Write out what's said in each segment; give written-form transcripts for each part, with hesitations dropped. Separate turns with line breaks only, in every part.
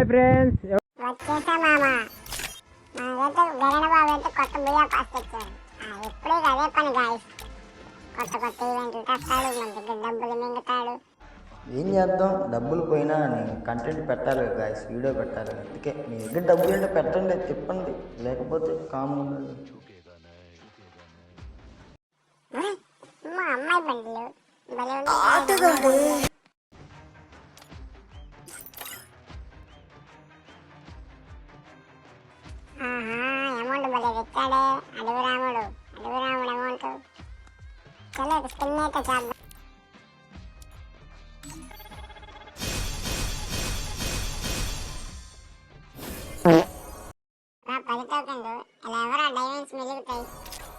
Hi friends,
వచ్చేసా మామ. మనకైతే గరణ బాబు అయితే కొత్త బియ్యం పాస్ తెచ్చాడు. ఎప్పుడూ అదే పని గాయస్. కొత్త కొత్త ఈవెంట్లు తెస్తాడు, మన దగ్గర డబ్బులు మింగుతాడు.
ఏం చేద్దాం, డబ్బులు పోయినా నేను కంటెంట్ పెట్టాలి గాయస్, వీడియో పెట్టాలి. అందుకే మీ దగ్గర డబ్బులు ఉంటే పెట్టండి, తిప్పండి, లేకపోతే కాము ఉండండి.
మా అమ్మాయి బండ్లు భలే ఉంటాయి. అమౌంట్ భలే తెచ్చాడే అడుగు రాముడు అమౌంట్. చలో స్పిన్ అయితే చేద్దాం. 10 టోకెన్లు ఇలా ఎవరా డైమండ్స్ మిగులుతాయి.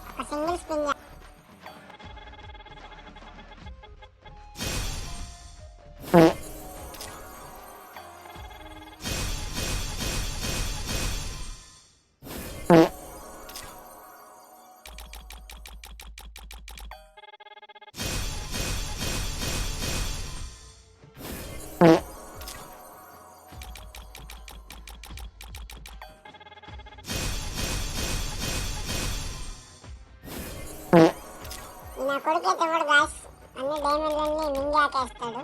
ఒక సింగిల్ స్పిన్ నా కొడుకు అయితే కూడా గాస్ అన్ని డైమండ్లన్నీ మింగి ఆకేస్తాడు.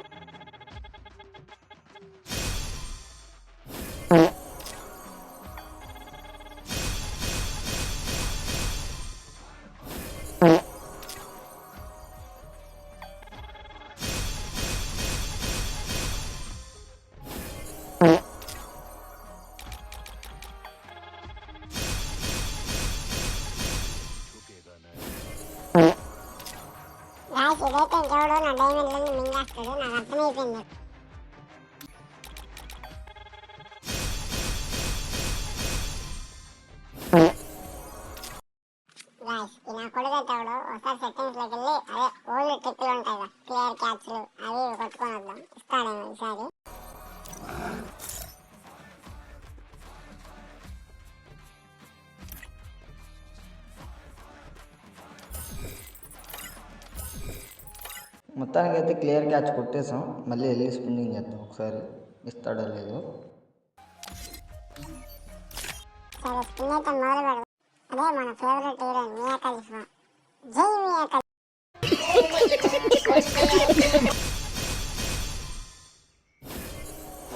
గాయస్ ఇదైతే ఇంకెవడో నా డైమండ్లన్నీ మింగేస్తాడు, నాకు అర్థమైపోయింది. గాయస్ ఈ నా కొడుకు అయితే ఎవడో ఒకసారి సెట్టింగ్స్లోకి వెళ్ళి అదే ఓల్డ్ ట్రిక్లు ఉంటాయి కదా, క్లియర్ క్యాచ్లు అవి కొట్టుకొని వద్దాం, ఇస్తాడేమో ఈసారి.
మొత్తానికి అయితే క్లియర్ క్యాచ్ కొట్టేసాం. మళ్ళీ వెళ్ళి స్పిన్నింగ్ చేద్దాం, ఒకసారి ఇస్తాడో లేదో.
సరే స్పిన్ అయితే మొదలు పెడదాం. అదే మన ఫేవరెట్ హీరోయిన్ మియా ఖలీఫా. జై మియా ఖలీఫా.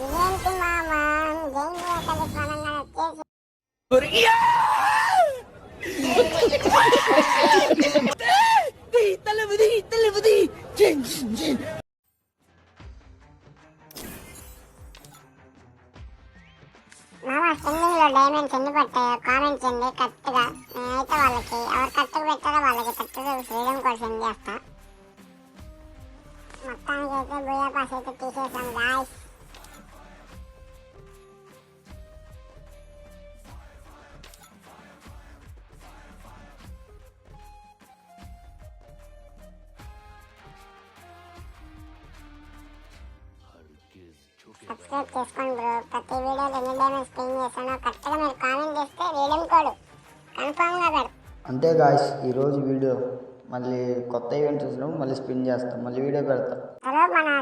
ఇదేంటి మామ, జై మియా ఖలీఫా అనగానే వచ్చేసి మామ స్పిన్నింగ్ లో డైమండ్స్ ఎన్ని పట్టాయో కామెంట్ చేయండి కరెక్ట్గా. నేనైతే వాళ్ళకి ఎవరు కరెక్ట్గా పెట్టారో వాళ్ళకి కరెక్ట్గా ఫ్రీడమ్ కోడ్ సెండ్ చేస్తా. మొత్తానికి అయితే బుయా పాస్ అయితే తీసేసాం గాయస్. సబ్స్క్రైబ్ చేసుకోండి బ్రో. ప్రతి వీడియోలో ఎన్ని డైమండ్స్ స్పిన్ చేస్తానో కరెక్ట్గా మీరు కామెంట్ చేస్తే రీడమ్ కోడ్ కన్ఫామ్గా పెడతాం.
అంతే గాయస్, ఈరోజు వీడియో. మళ్ళీ కొత్త ఈవెంట్స్ వచ్చినప్పుడు మళ్ళీ స్పిన్ చేస్తాం, మళ్ళీ వీడియో పెడతాం.
తర్వాత మన